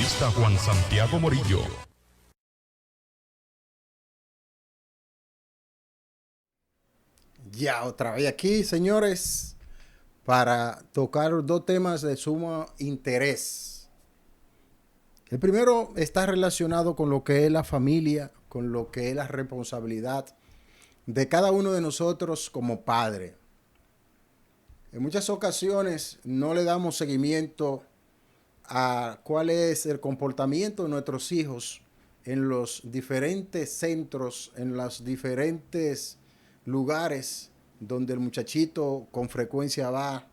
periodista Juan Santiago Morillo. Ya, otra vez aquí, señores, para tocar dos temas de sumo interés. El primero está relacionado con lo que es la familia, con lo que es la responsabilidad de cada uno de nosotros como padre. En muchas ocasiones no le damos seguimiento a cuál es el comportamiento de nuestros hijos en los diferentes centros, en los diferentes lugares donde el muchachito con frecuencia va,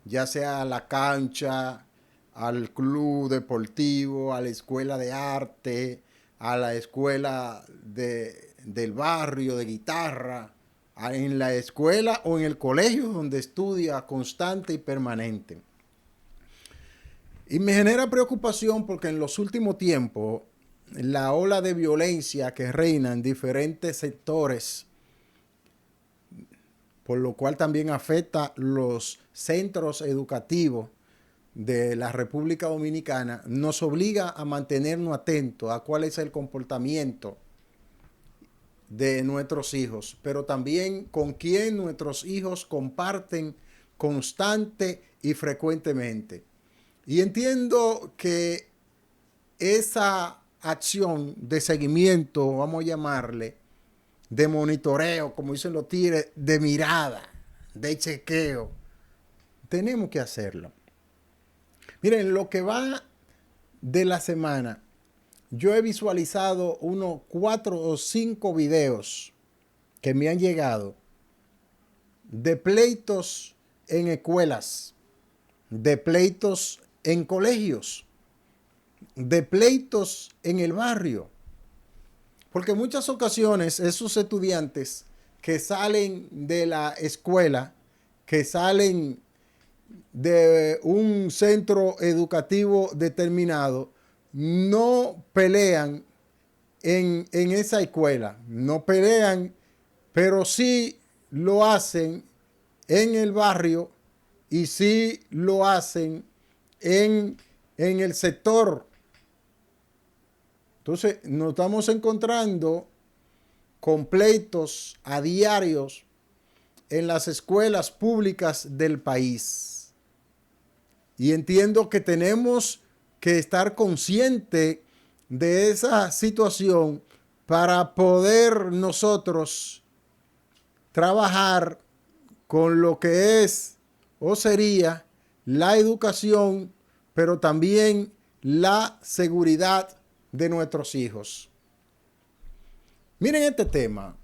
ya sea a la cancha, al club deportivo, a la escuela de arte, a la escuela del barrio de guitarra, en la escuela o en el colegio donde estudia constante y permanente. Y me genera preocupación porque en los últimos tiempos la ola de violencia que reina en diferentes sectores, por lo cual también afecta los centros educativos de la República Dominicana, nos obliga a mantenernos atentos a cuál es el comportamiento de nuestros hijos, pero también con quién nuestros hijos comparten constante y frecuentemente. Y entiendo que esa acción de seguimiento, vamos a llamarle, de monitoreo, como dicen los tigres, de mirada, de chequeo, tenemos que hacerlo. Miren, lo que va de la semana, yo he visualizado unos 4 o 5 videos que me han llegado de pleitos en escuelas, de pleitos en colegios, de pleitos en el barrio. Porque en muchas ocasiones esos estudiantes que salen de la escuela, que salen de un centro educativo determinado, no pelean en esa escuela, no pelean, pero sí lo hacen en el barrio y sí lo hacen en el sector. Entonces nos estamos encontrando con pleitos a diarios en las escuelas públicas del país. Y entiendo que tenemos que estar conscientes de esa situación para poder nosotros trabajar con lo que es o sería la educación, pero también la seguridad de nuestros hijos. Miren este tema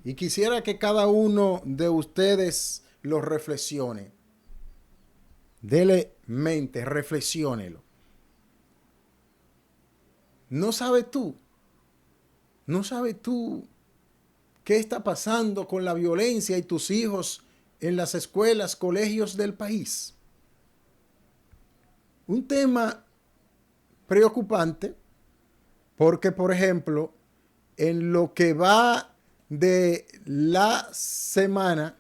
y quisiera que cada uno de ustedes lo reflexione. Dele mente, reflexiónelo. No sabes tú qué está pasando con la violencia y tus hijos en las escuelas, colegios del país. Un tema preocupante porque, por ejemplo, en lo que va de la semana,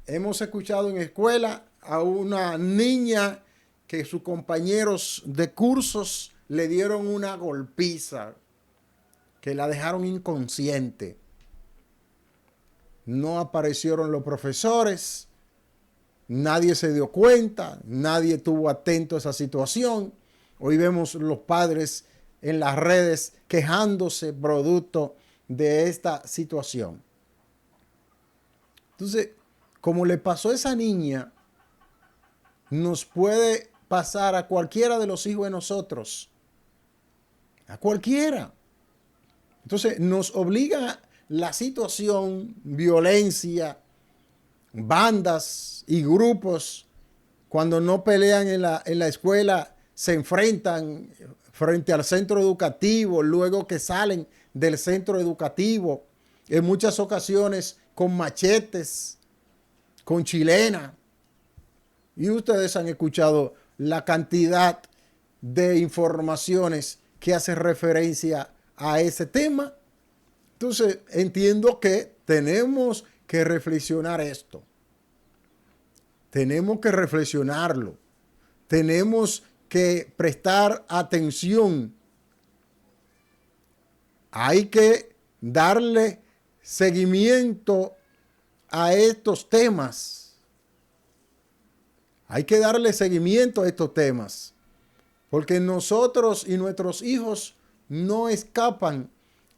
hemos escuchado en escuela a una niña que sus compañeros de cursos le dieron una golpiza, que la dejaron inconsciente. No aparecieron los profesores, nadie se dio cuenta, nadie estuvo atento a esa situación. Hoy vemos los padres en las redes quejándose producto de esta situación. Entonces, como le pasó a esa niña, nos puede pasar a cualquiera de los hijos de nosotros. A cualquiera. Entonces, nos obliga la situación, violencia, bandas y grupos, cuando no pelean en la escuela, se enfrentan frente al centro educativo, luego que salen del centro educativo, en muchas ocasiones con machetes, con chilena. Y ustedes han escuchado la cantidad de informaciones que hace referencia a ese tema. Entonces, entiendo que tenemos que reflexionar esto. Tenemos que reflexionarlo. tenemos que prestar atención. Hay que darle seguimiento a estos temas. Hay que darle seguimiento a estos temas. Porque nosotros y nuestros hijos no escapan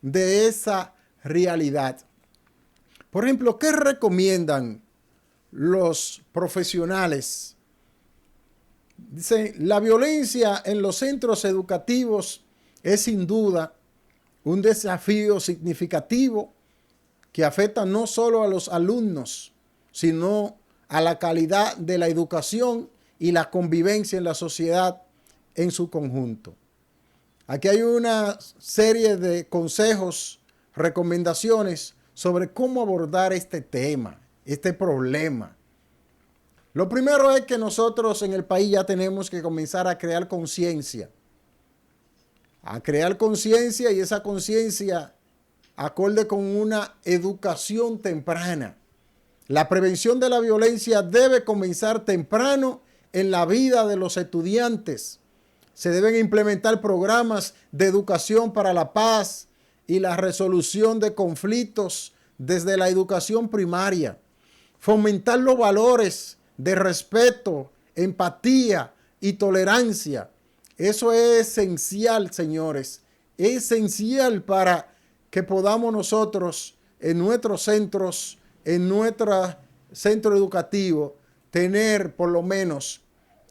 de esa realidad. Por ejemplo, ¿qué recomiendan los profesionales? Dicen, la violencia en los centros educativos es sin duda un desafío significativo que afecta no solo a los alumnos, sino a la calidad de la educación y la convivencia en la sociedad en su conjunto. Aquí hay una serie de consejos, recomendaciones sobre cómo abordar este tema, este problema. Lo primero es que nosotros en el país ya tenemos que comenzar a crear conciencia. A crear conciencia, y esa conciencia acorde con una educación temprana. La prevención de la violencia debe comenzar temprano en la vida de los estudiantes. Se deben implementar programas de educación para la paz y la resolución de conflictos desde la educación primaria. Fomentar los valores de respeto, empatía y tolerancia. Eso es esencial, señores. Es esencial para que podamos nosotros en nuestros centros, en nuestro centro educativo, tener por lo menos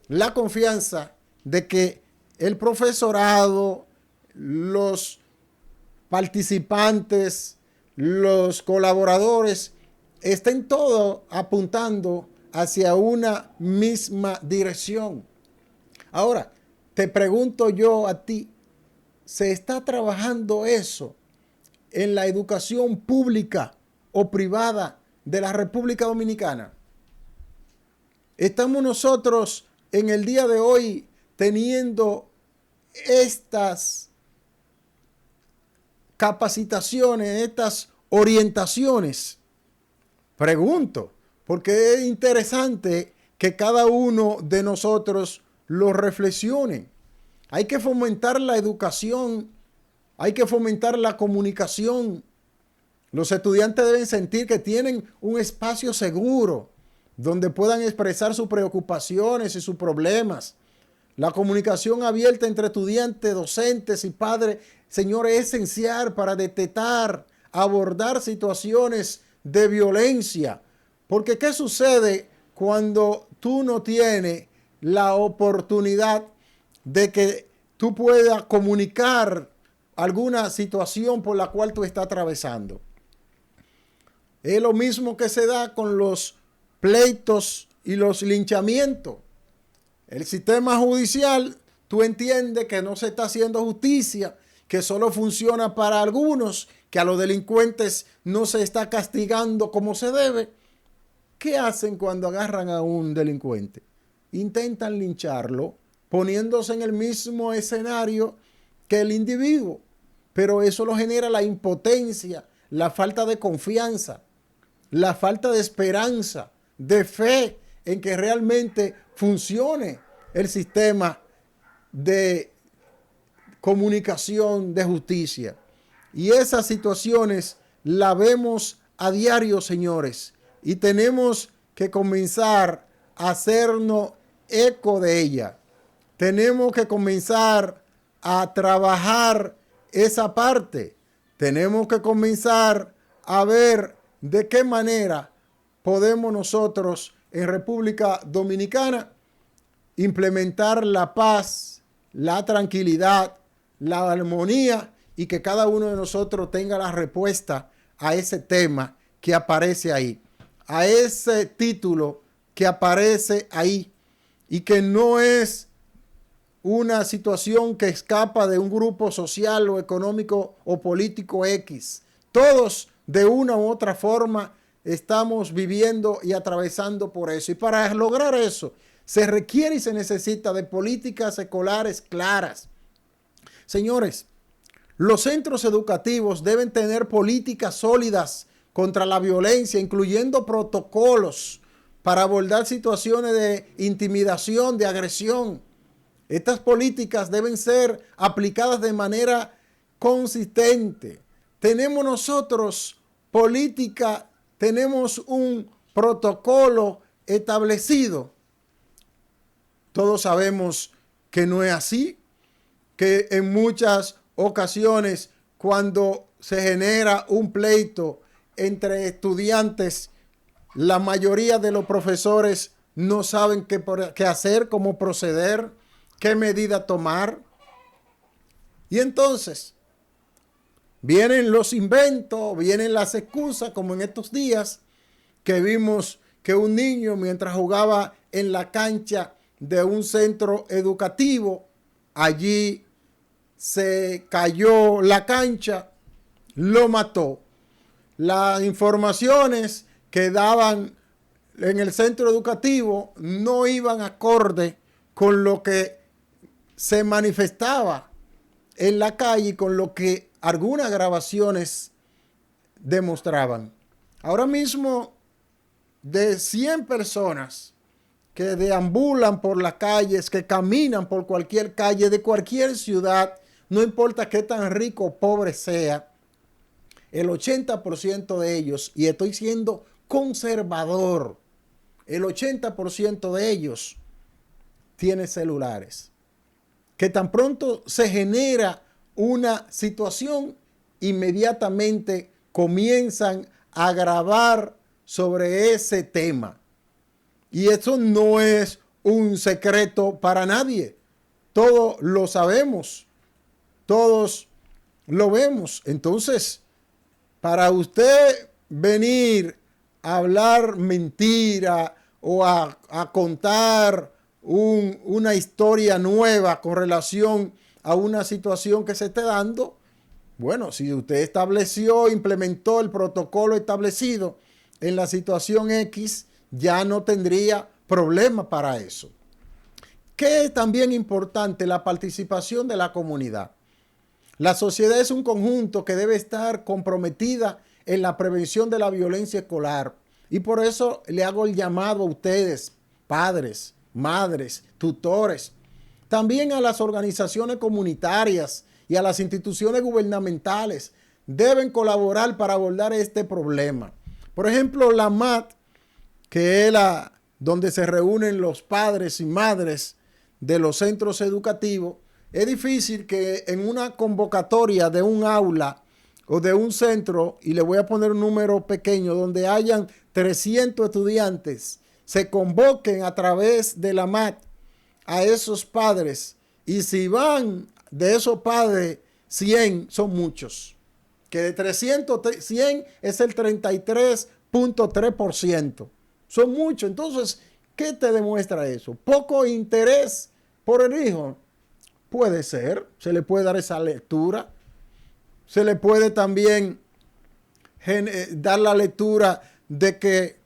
la confianza de que el profesorado, los participantes, los colaboradores, estén todos apuntando hacia una misma dirección. Ahora, te pregunto yo a ti, ¿se está trabajando eso en la educación pública o privada de la República Dominicana? ¿Estamos nosotros en el día de hoy teniendo estas capacitaciones, estas orientaciones? Pregunto, porque es interesante que cada uno de nosotros lo reflexione. Hay que fomentar la educación, hay que fomentar la comunicación. Los estudiantes deben sentir que tienen un espacio seguro donde puedan expresar sus preocupaciones y sus problemas. La comunicación abierta entre estudiantes, docentes y padres, señores, es esencial para detectar, abordar situaciones de violencia. Porque ¿qué sucede cuando tú no tienes la oportunidad de que tú puedas comunicar alguna situación por la cual tú estás atravesando? Es lo mismo que se da con los pleitos y los linchamientos. El sistema judicial, tú entiendes que no se está haciendo justicia, que solo funciona para algunos, que a los delincuentes no se está castigando como se debe. ¿Qué hacen cuando agarran a un delincuente? Intentan lincharlo poniéndose en el mismo escenario que el individuo. Pero eso lo genera la impotencia, la falta de confianza, la falta de esperanza, de fe en que realmente funcione el sistema de comunicación de justicia. Y esas situaciones las vemos a diario, señores, y tenemos que comenzar a hacernos eco de ella. Tenemos que comenzar a trabajar esa parte. Tenemos que comenzar a ver de qué manera podemos nosotros en República Dominicana implementar la paz, la tranquilidad, la armonía y que cada uno de nosotros tenga la respuesta a ese tema que aparece ahí, a ese título que aparece ahí y que no es una situación que escapa de un grupo social o económico o político X. Todos de una u otra forma estamos viviendo y atravesando por eso. Y para lograr eso se requiere y se necesita de políticas escolares claras. Señores, los centros educativos deben tener políticas sólidas contra la violencia, incluyendo protocolos para abordar situaciones de intimidación, de agresión. Estas políticas deben ser aplicadas de manera consistente. Tenemos nosotros política, tenemos un protocolo establecido. Todos sabemos que no es así, que en muchas ocasiones cuando se genera un pleito entre estudiantes, la mayoría de los profesores no saben qué hacer, cómo proceder, qué medida tomar. Y entonces vienen los inventos, vienen las excusas, como en estos días que vimos que un niño mientras jugaba en la cancha de un centro educativo, allí se cayó la cancha, lo mató. Las informaciones que daban en el centro educativo no iban acorde con lo que se manifestaba en la calle y con lo que algunas grabaciones demostraban. Ahora mismo, de 100 personas que deambulan por las calles, que caminan por cualquier calle de cualquier ciudad, no importa qué tan rico o pobre sea, el 80% de ellos, y estoy siendo conservador, el 80% de ellos tiene celulares. Que tan pronto se genera una situación, inmediatamente comienzan a grabar sobre ese tema. Y eso no es un secreto para nadie. Todos lo sabemos. Todos lo vemos. Entonces, para usted venir a hablar mentira o a contar una historia nueva con relación a una situación que se esté dando, bueno, si usted estableció, implementó el protocolo establecido en la situación X, ya no tendría problema para eso. ¿Qué es también importante? La participación de la comunidad. La sociedad es un conjunto que debe estar comprometida en la prevención de la violencia escolar. Y por eso le hago el llamado a ustedes, padres, madres, tutores, también a las organizaciones comunitarias y a las instituciones gubernamentales. Deben colaborar para abordar este problema. Por ejemplo, la MAT, que es donde se reúnen los padres y madres de los centros educativos, es difícil que en una convocatoria de un aula o de un centro, y le voy a poner un número pequeño, donde hayan 300 estudiantes, se convoquen a través de la MAT a esos padres. Y si van de esos padres 100, son muchos. Que de 300, 100 es el 33.3%. Son muchos. Entonces, ¿qué te demuestra eso? Poco interés por el hijo. Puede ser, se le puede dar esa lectura. Se le puede también dar la lectura de que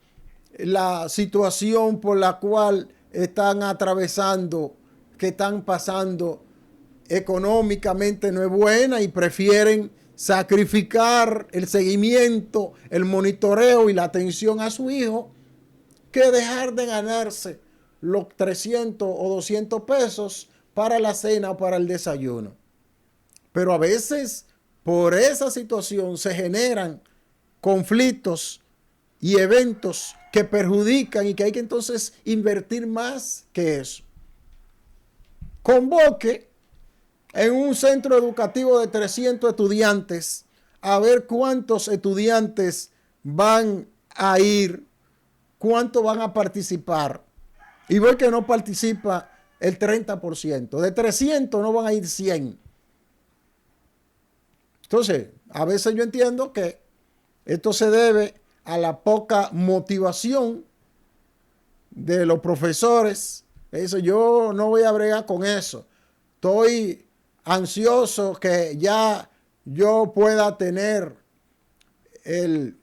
la situación por la cual están atravesando, que están pasando económicamente no es buena y prefieren sacrificar el seguimiento, el monitoreo y la atención a su hijo que dejar de ganarse los 300 o 200 pesos para la cena o para el desayuno. Pero a veces por esa situación se generan conflictos y eventos que perjudican y que hay que entonces invertir más que eso. Convoque en un centro educativo de 300 estudiantes a ver cuántos estudiantes van a ir, cuántos van a participar. Y ve que no participa el 30%. De 300 no van a ir 100. Entonces, a veces yo entiendo que esto se debe a la poca motivación de los profesores. Eso yo no voy a bregar con eso. Estoy ansioso que ya yo pueda tener el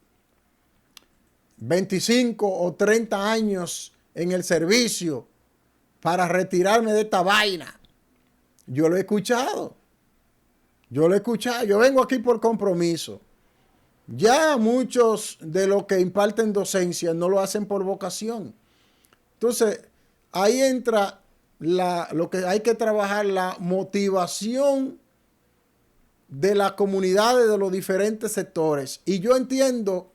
25 o 30 años en el servicio para retirarme de esta vaina. Yo lo he escuchado. Yo vengo aquí por compromiso. Ya muchos de los que imparten docencia no lo hacen por vocación. Entonces, ahí entra lo que hay que trabajar, la motivación de las comunidades de los diferentes sectores. Y yo entiendo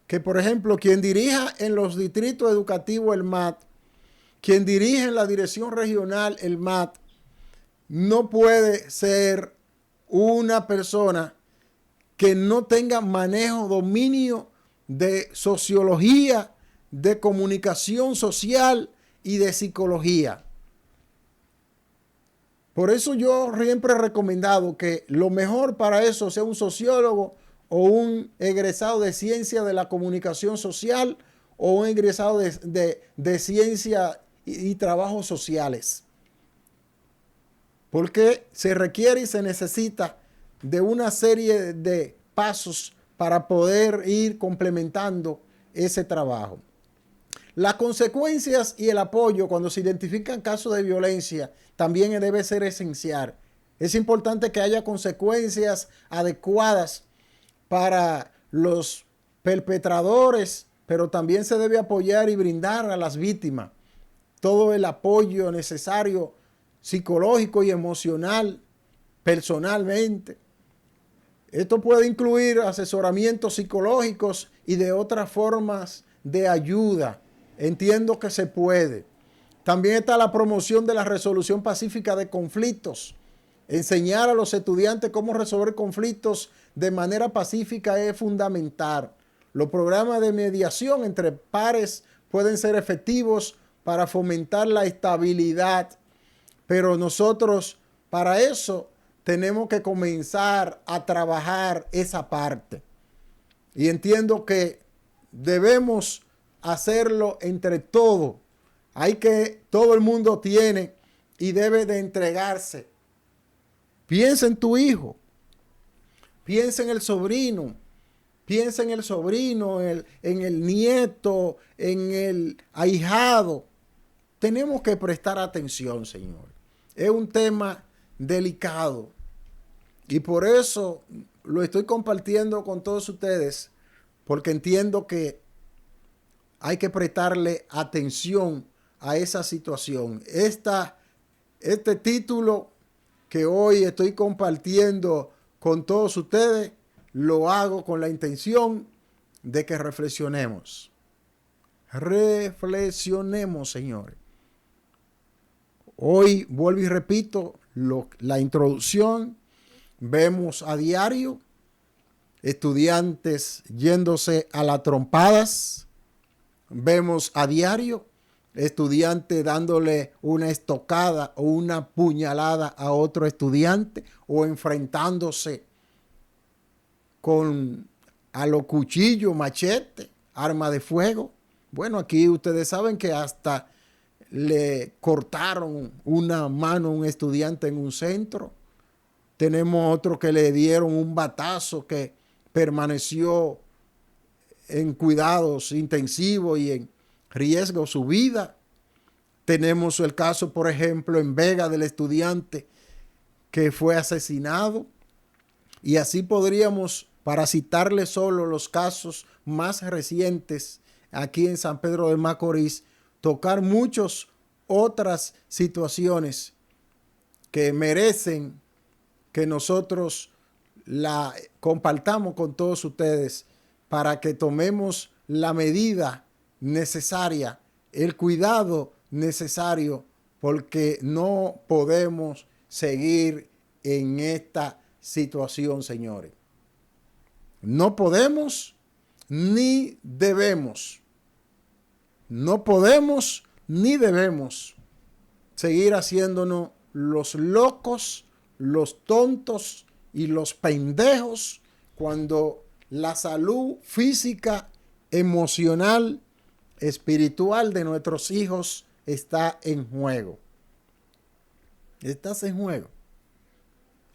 que, por ejemplo, quien dirija en los distritos educativos el MAT, quien dirige en la dirección regional el MAT, no puede ser una persona que no tenga manejo, dominio de sociología, de comunicación social y de psicología. Por eso yo siempre he recomendado que lo mejor para eso sea un sociólogo o un egresado de ciencia de la comunicación social o un egresado de ciencia y trabajos sociales. Porque se requiere y se necesita de una serie de pasos para poder ir complementando ese trabajo. Las consecuencias y el apoyo cuando se identifican casos de violencia también debe ser esencial. Es importante que haya consecuencias adecuadas para los perpetradores, pero también se debe apoyar y brindar a las víctimas todo el apoyo necesario psicológico y emocional, personalmente. Esto puede incluir asesoramientos psicológicos y de otras formas de ayuda. Entiendo que se puede. También está la promoción de la resolución pacífica de conflictos. Enseñar a los estudiantes cómo resolver conflictos de manera pacífica es fundamental. Los programas de mediación entre pares pueden ser efectivos para fomentar la estabilidad, pero nosotros para eso tenemos que comenzar a trabajar esa parte. Y entiendo que debemos hacerlo entre todos. Todo el mundo tiene y debe de entregarse. Piensa en tu hijo, piensa en el sobrino, piensa en el sobrino, en el nieto, en el ahijado. Tenemos que prestar atención, Señor. Es un tema delicado y por eso lo estoy compartiendo con todos ustedes, porque entiendo que hay que prestarle atención a esa situación. Este título que hoy estoy compartiendo con todos ustedes, lo hago con la intención de que reflexionemos. Reflexionemos, señores. Hoy, vuelvo y repito, la introducción, vemos a diario estudiantes yéndose a las trompadas, vemos a diario estudiante dándole una estocada o una puñalada a otro estudiante o enfrentándose a los cuchillos, machete, arma de fuego. Bueno, aquí ustedes saben que hasta le cortaron una mano a un estudiante en un centro. Tenemos otro que le dieron un batazo que permaneció en cuidados intensivos y en riesgo su vida. Tenemos el caso, por ejemplo, en Vega del estudiante que fue asesinado. Y así podríamos, para citarle solo los casos más recientes aquí en San Pedro de Macorís, tocar muchas otras situaciones que merecen que nosotros la compartamos con todos ustedes para que tomemos la medida necesaria, el cuidado necesario, porque no podemos seguir en esta situación, señores. No podemos ni debemos. No podemos ni debemos seguir haciéndonos los locos, los tontos y los pendejos cuando la salud física, emocional, espiritual de nuestros hijos está en juego. Estás en juego.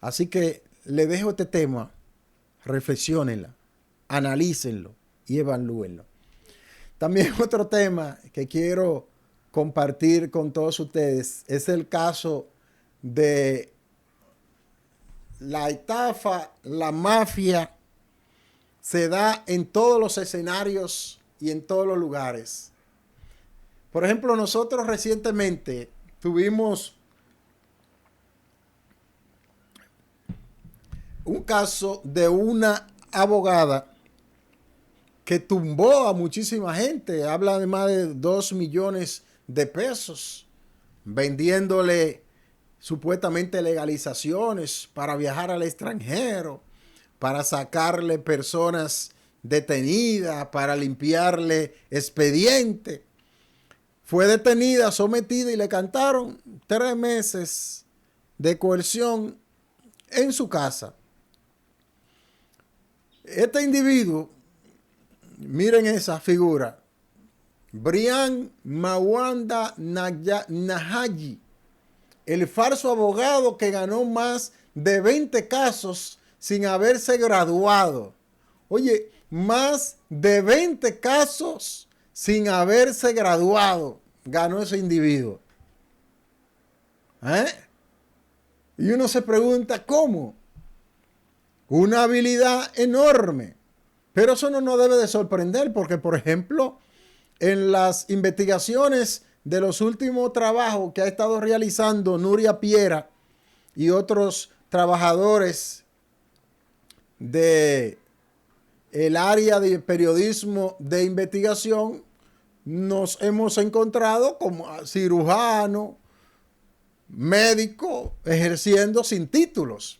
Así que le dejo este tema, reflexionenla, analícenlo y evalúenlo. También otro tema que quiero compartir con todos ustedes es el caso de la estafa, la mafia, se da en todos los escenarios y en todos los lugares. Por ejemplo, nosotros recientemente tuvimos un caso de una abogada que tumbó a muchísima gente. Habla de más de 2 millones de pesos, vendiéndole supuestamente legalizaciones para viajar al extranjero, para sacarle personas detenidas, para limpiarle expediente. Fue detenida, sometida y le cantaron 3 meses de coerción en su casa. Este individuo, miren esa figura, Brian Mawanda Nahaji, el falso abogado que ganó más de 20 casos sin haberse graduado. Oye, más de 20 casos sin haberse graduado ganó ese individuo. Y uno se pregunta, ¿cómo? Una habilidad enorme. Pero eso no nos debe de sorprender porque, por ejemplo, en las investigaciones de los últimos trabajos que ha estado realizando Nuria Piera y otros trabajadores de el área de periodismo de investigación, nos hemos encontrado como cirujano, médico, ejerciendo sin títulos.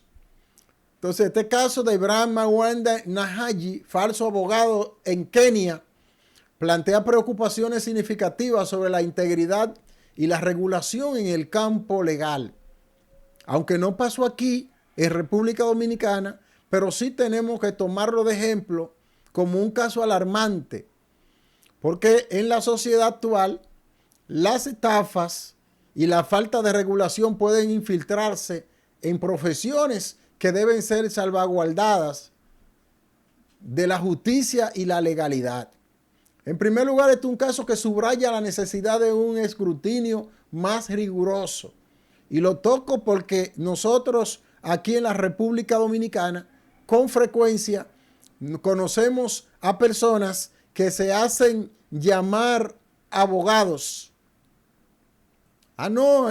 Entonces, este caso de Ibrahim Mawanda Nahaji, falso abogado en Kenia, plantea preocupaciones significativas sobre la integridad y la regulación en el campo legal. Aunque no pasó aquí, en República Dominicana, pero sí tenemos que tomarlo de ejemplo como un caso alarmante, porque en la sociedad actual las estafas y la falta de regulación pueden infiltrarse en profesiones que deben ser salvaguardadas de la justicia y la legalidad. En primer lugar, este es un caso que subraya la necesidad de un escrutinio más riguroso. Y lo toco porque nosotros aquí en la República Dominicana con frecuencia conocemos a personas que se hacen llamar abogados. Ah, no,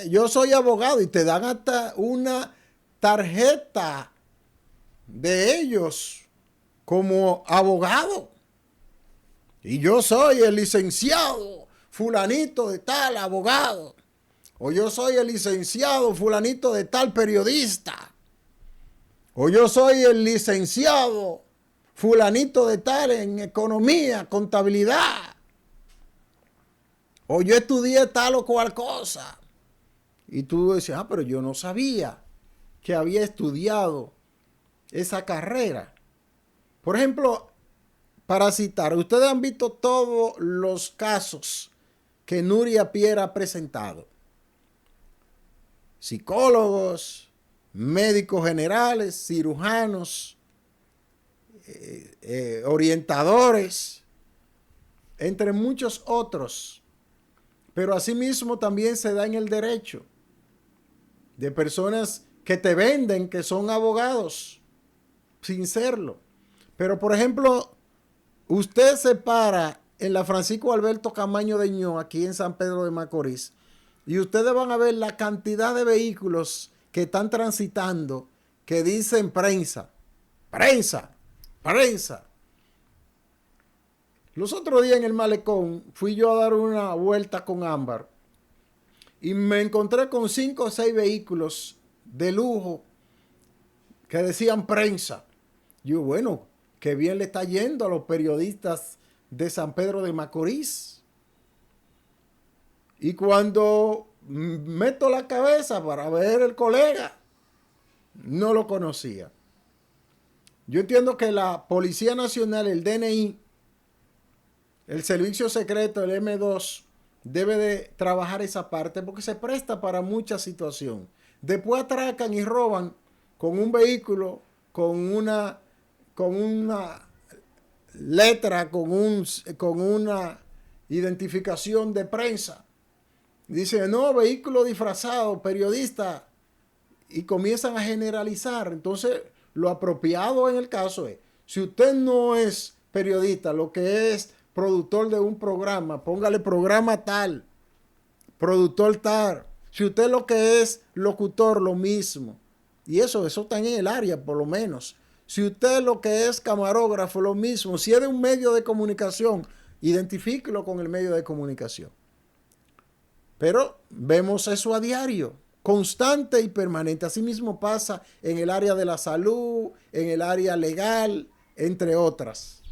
yo soy abogado y te dan hasta una tarjeta de ellos como abogado. Y yo soy el licenciado fulanito de tal abogado. O yo soy el licenciado fulanito de tal periodista. O yo soy el licenciado fulanito de tal en economía, contabilidad. O yo estudié tal o cual cosa. Y tú decías, pero yo no sabía que había estudiado esa carrera. Por ejemplo, para citar, ustedes han visto todos los casos que Nuria Piera ha presentado. Psicólogos, médicos generales, cirujanos, orientadores, entre muchos otros. Pero asimismo también se da en el derecho de personas que te venden que son abogados sin serlo. Pero por ejemplo, usted se para en la Francisco Alberto Camaño de Ño, aquí en San Pedro de Macorís, y ustedes van a ver la cantidad de vehículos que están transitando que dicen prensa, prensa, prensa. Los otros días en el malecón fui yo a dar una vuelta con Ámbar y me encontré con 5 o 6 vehículos de lujo que decían prensa. Yo, bueno, qué bien le está yendo a los periodistas de San Pedro de Macorís. Y cuando meto la cabeza para ver el colega, no lo conocía. Yo entiendo que la Policía Nacional, el DNI, el Servicio Secreto, el M2, debe de trabajar esa parte porque se presta para mucha situación. Después atracan y roban con un vehículo, con una letra, con una identificación de prensa. Dice, no, vehículo disfrazado, periodista, y comienzan a generalizar. Entonces, lo apropiado en el caso es, si usted no es periodista, lo que es productor de un programa, póngale programa tal, productor tal. Si usted lo que es locutor, lo mismo. Y eso está en el área, por lo menos. Si usted lo que es camarógrafo, lo mismo. Si es de un medio de comunicación, identifíquelo con el medio de comunicación. Pero vemos eso a diario, constante y permanente. Así mismo pasa en el área de la salud, en el área legal, entre otras.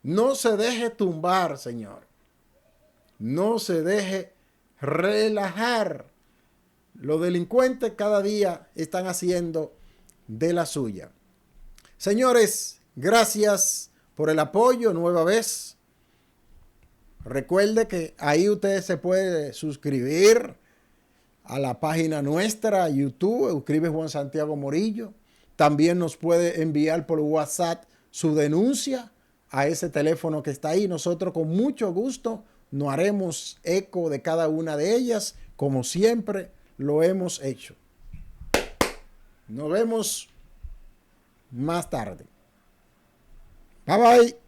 No se deje tumbar, señor. No se deje relajar. Los delincuentes cada día están haciendo de la suya. Señores, gracias por el apoyo nueva vez. Recuerde que ahí usted se puede suscribir a la página nuestra, YouTube, escribe Juan Santiago Morillo. También nos puede enviar por WhatsApp su denuncia a ese teléfono que está ahí. Nosotros con mucho gusto nos haremos eco de cada una de ellas, como siempre lo hemos hecho. Nos vemos más tarde. Bye bye.